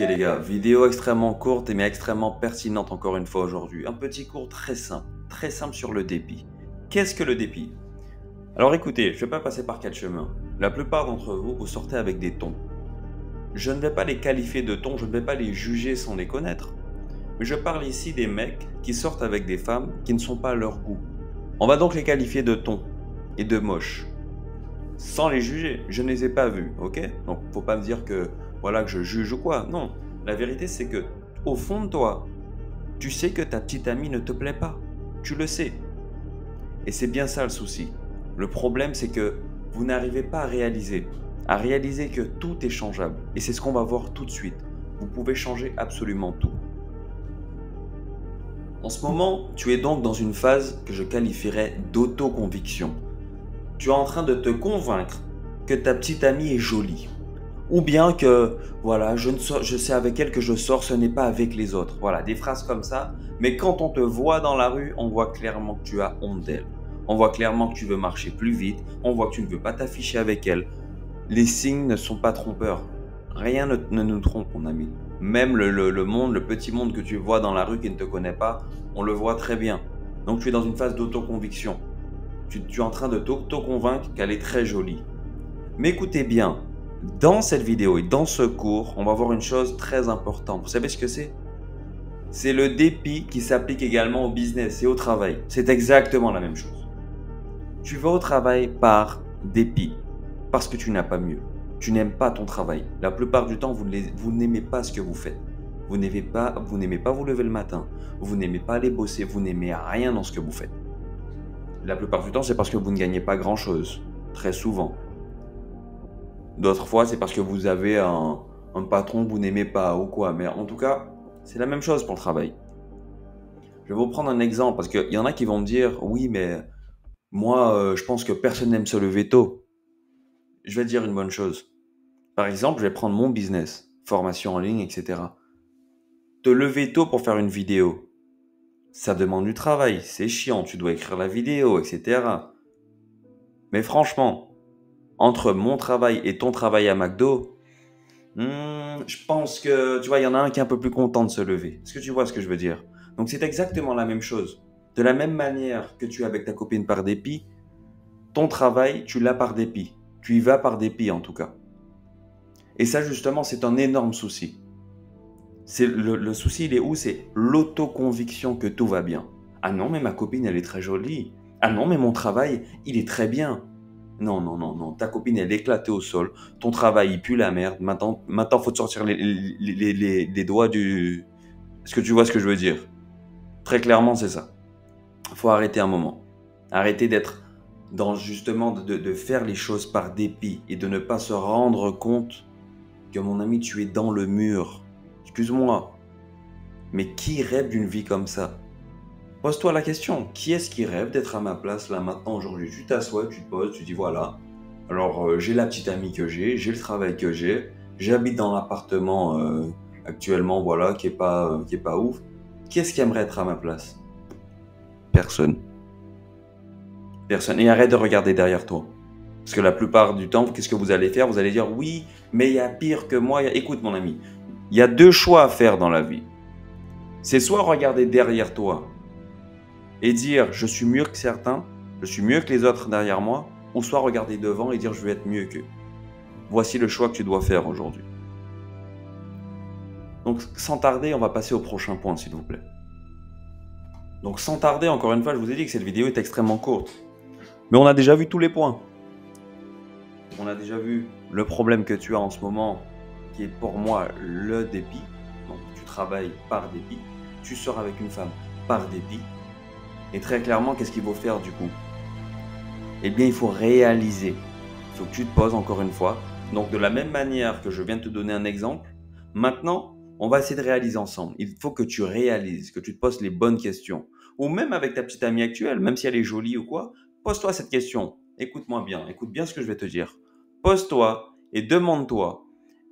Ok les gars, vidéo extrêmement courte mais extrêmement pertinente encore une fois aujourd'hui. Un petit cours très simple sur le dépit. Qu'est-ce que le dépit? Alors écoutez, je ne vais pas passer par quatre chemins. La plupart d'entre vous, vous sortez avec des tons. Je ne vais pas les qualifier de tons, je ne vais pas les juger sans les connaître. Mais je parle ici des mecs qui sortent avec des femmes qui ne sont pas à leur goût. On va donc les qualifier de tons et de moches. Sans les juger, je ne les ai pas vus, ok? Donc faut pas me dire que voilà que je juge ou quoi. Non, la vérité c'est que au fond de toi, tu sais que ta petite amie ne te plaît pas. Tu le sais. Et c'est bien ça le souci. Le problème c'est que vous n'arrivez pas à réaliser que tout est changeable. Et c'est ce qu'on va voir tout de suite. Vous pouvez changer absolument tout. En ce moment, tu es donc dans une phase que je qualifierais d'autoconviction. Tu es en train de te convaincre que ta petite amie est jolie. Ou bien que, voilà, je sais avec elle que je sors, ce n'est pas avec les autres. Voilà, des phrases comme ça. Mais quand on te voit dans la rue, on voit clairement que tu as honte d'elle. On voit clairement que tu veux marcher plus vite. On voit que tu ne veux pas t'afficher avec elle. Les signes ne sont pas trompeurs. Rien ne nous trompe, mon ami. Même le monde, le petit monde que tu vois dans la rue qui ne te connaît pas, on le voit très bien. Donc tu es dans une phase d'autoconviction. Tu es en train de t'auto-convaincre qu'elle est très jolie. Mais écoutez bien, dans cette vidéo et dans ce cours, on va voir une chose très importante. Vous savez ce que c'est? C'est le dépit qui s'applique également au business et au travail. C'est exactement la même chose. Tu vas au travail par dépit, parce que tu n'as pas mieux. Tu n'aimes pas ton travail. La plupart du temps, vous n'aimez pas ce que vous faites. Vous n'aimez pas vous lever le matin. Vous n'aimez pas aller bosser. Vous n'aimez rien dans ce que vous faites. La plupart du temps, c'est parce que vous ne gagnez pas grand-chose, très souvent. D'autres fois, c'est parce que vous avez un patron que vous n'aimez pas ou quoi. Mais en tout cas, c'est la même chose pour le travail. Je vais vous prendre un exemple parce qu'il y en a qui vont me dire, oui, mais moi, je pense que personne n'aime se lever tôt. Je vais te dire une bonne chose. Par exemple, je vais prendre mon business, formation en ligne, etc. Te lever tôt pour faire une vidéo, ça demande du travail, c'est chiant, tu dois écrire la vidéo, etc. Mais franchement, entre mon travail et ton travail à McDo, je pense que, tu vois, il y en a un qui est un peu plus content de se lever. Est-ce que tu vois ce que je veux dire? Donc c'est exactement la même chose. De la même manière que tu es avec ta copine par dépit, ton travail, tu l'as par dépit. Tu y vas par dépit en tout cas. Et ça justement, c'est un énorme souci. Le souci, il est où? C'est l'autoconviction que tout va bien. Ah non, mais ma copine, elle est très jolie. Ah non, mais mon travail, il est très bien. Non, non, non, non. Ta copine, elle est éclatée au sol. Ton travail, il pue la merde. Maintenant, faut te sortir les doigts du... Est-ce que tu vois ce que je veux dire? Très clairement, c'est ça. Faut arrêter un moment. Arrêter d'être dans justement de faire les choses par dépit et de ne pas se rendre compte que mon ami, tu es dans le mur. Excuse-moi, mais qui rêve d'une vie comme ça? Pose-toi la question, qui est-ce qui rêve d'être à ma place là maintenant aujourd'hui? Tu t'assois, tu te poses, tu dis voilà, alors j'ai la petite amie que j'ai le travail que j'habite dans l'appartement actuellement voilà qui est pas ouf. Qui est-ce qui aimerait être à ma place? Personne. Personne. Et arrête de regarder derrière toi. Parce que la plupart du temps, qu'est-ce que vous allez faire? Vous allez dire oui, mais il y a pire que moi. Écoute mon ami, il y a deux choix à faire dans la vie. C'est soit regarder derrière toi et dire je suis mieux que certains, je suis mieux que les autres derrière moi, ou soit regarder devant et dire je vais être mieux qu'eux. Voici le choix que tu dois faire aujourd'hui. Donc sans tarder, on va passer au prochain point s'il vous plaît. Donc sans tarder, encore une fois, je vous ai dit que cette vidéo est extrêmement courte. Mais on a déjà vu tous les points. On a déjà vu le problème que tu as en ce moment, qui est pour moi le dépit. Donc tu travailles par dépit, tu sors avec une femme par dépit. Et très clairement, qu'est-ce qu'il faut faire du coup? Eh bien, il faut réaliser. Il faut que tu te poses encore une fois. Donc de la même manière que je viens de te donner un exemple, maintenant, on va essayer de réaliser ensemble. Il faut que tu réalises, que tu te poses les bonnes questions. Ou même avec ta petite amie actuelle, même si elle est jolie ou quoi, pose-toi cette question. Écoute-moi bien, écoute bien ce que je vais te dire. Pose-toi et demande-toi,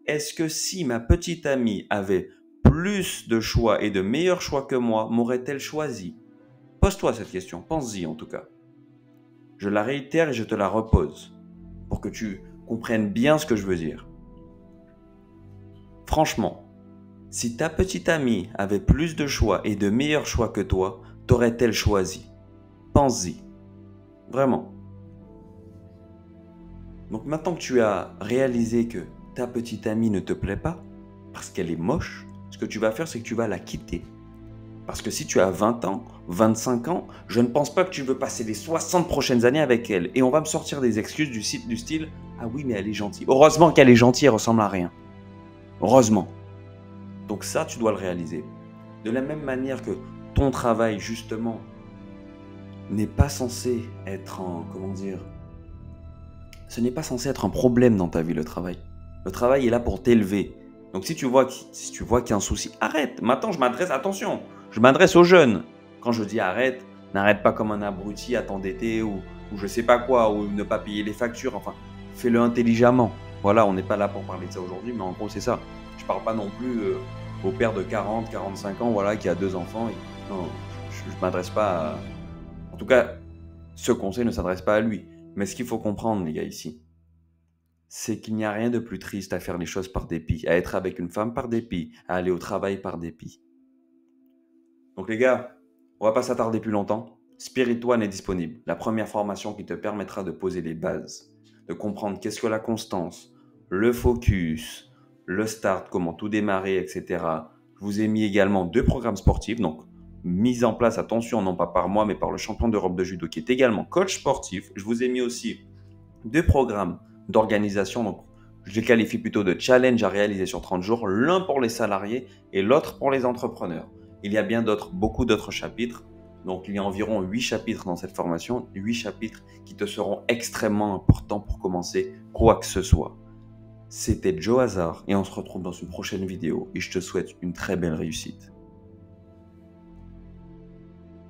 est-ce que si ma petite amie avait plus de choix et de meilleurs choix que moi, m'aurait-elle choisi? Pose-toi cette question, pense-y en tout cas. Je la réitère et je te la repose pour que tu comprennes bien ce que je veux dire. Franchement, Si ta petite amie avait plus de choix et de meilleurs choix que toi, t'aurais-elle choisi? Pense-y. Vraiment. Donc maintenant que tu as réalisé que ta petite amie ne te plaît pas, parce qu'elle est moche, ce que tu vas faire, c'est que tu vas la quitter. Parce que si tu as 20 ans, 25 ans, je ne pense pas que tu veux passer les 60 prochaines années avec elle. Et on va me sortir des excuses du style « Ah oui, mais elle est gentille. » Heureusement qu'elle est gentille, elle ressemble à rien. Heureusement. Donc ça, tu dois le réaliser. De la même manière que ton travail, justement, n'est pas censé être ce n'est pas censé être un problème dans ta vie, le travail. Le travail est là pour t'élever. Donc si tu vois qu'il y a un souci, arrête. Maintenant, je m'adresse aux jeunes. Quand je dis arrête, n'arrête pas comme un abruti à t'endetter ou je sais pas quoi, ou ne pas payer les factures. Enfin, fais-le intelligemment. Voilà, on n'est pas là pour parler de ça aujourd'hui, mais en gros, c'est ça. Je parle pas non plus au père de 40, 45 ans, voilà, qui a 2 enfants. Non, je m'adresse pas à... En tout cas, ce conseil ne s'adresse pas à lui. Mais ce qu'il faut comprendre, les gars, ici, c'est qu'il n'y a rien de plus triste à faire les choses par dépit, à être avec une femme par dépit, à aller au travail par dépit. Donc les gars, on va pas s'attarder plus longtemps. Spirit One est disponible, la première formation qui te permettra de poser les bases, de comprendre qu'est-ce que la constance, le focus, le start, comment tout démarrer, etc. Je vous ai mis également 2 programmes sportifs, donc mis en place, attention, non pas par moi, mais par le champion d'Europe de judo qui est également coach sportif. Je vous ai mis aussi 2 programmes d'organisation, donc je les qualifie plutôt de challenge à réaliser sur 30 jours, l'un pour les salariés et l'autre pour les entrepreneurs. Il y a bien beaucoup d'autres chapitres, donc il y a environ 8 chapitres dans cette formation, 8 chapitres qui te seront extrêmement importants pour commencer quoi que ce soit. C'était Joe Hazard et on se retrouve dans une prochaine vidéo et je te souhaite une très belle réussite.